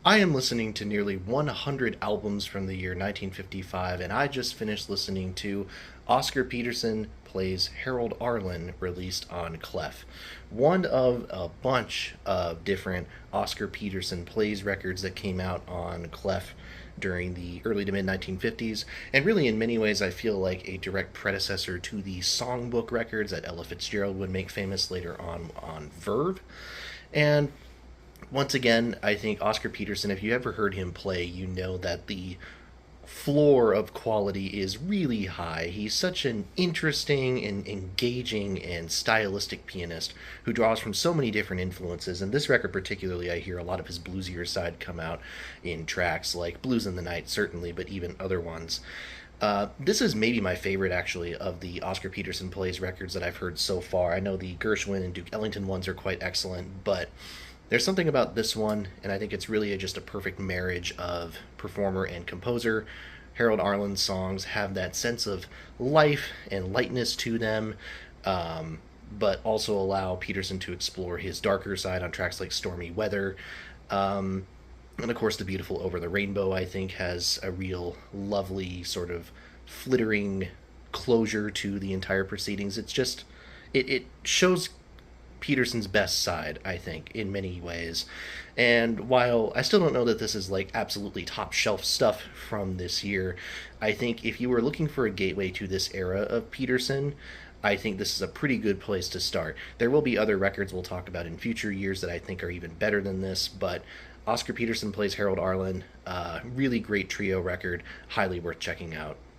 I am listening to nearly 100 albums from the year 1955, and I just finished listening to Oscar Peterson Plays Harold Arlen, released on Clef. One of a bunch of different Oscar Peterson Plays records that came out on Clef during the early to mid 1950s, and really in many ways I feel like a direct predecessor to the songbook records that Ella Fitzgerald would make famous later on Verve. And once again, I think Oscar Peterson, if you ever heard him play, you know that the floor of quality is really high. He's such an interesting and engaging and stylistic pianist who draws from so many different influences. And this record, particularly, I hear a lot of his bluesier side come out in tracks like Blues in the Night, certainly, but even other ones. This is maybe my favorite, actually, of the Oscar Peterson Plays records that I've heard so far. I know the Gershwin and Duke Ellington ones are quite excellent, but there's something about this one, and I think it's really just a perfect marriage of performer and composer. Harold Arlen's songs have that sense of life and lightness to them, but also allow Peterson to explore his darker side on tracks like Stormy Weather. And of course, the beautiful Over the Rainbow, I think, has a real lovely sort of flittering closure to the entire proceedings. It shows Peterson's best side, I think, in many ways. And while I still don't know that this is like absolutely top shelf stuff from this year, I think if you were looking for a gateway to this era of Peterson, I think this is a pretty good place to start. There will be other records we'll talk about in future years that I think are even better than this, but Oscar Peterson Plays Harold Arlen, really great trio record, highly worth checking out.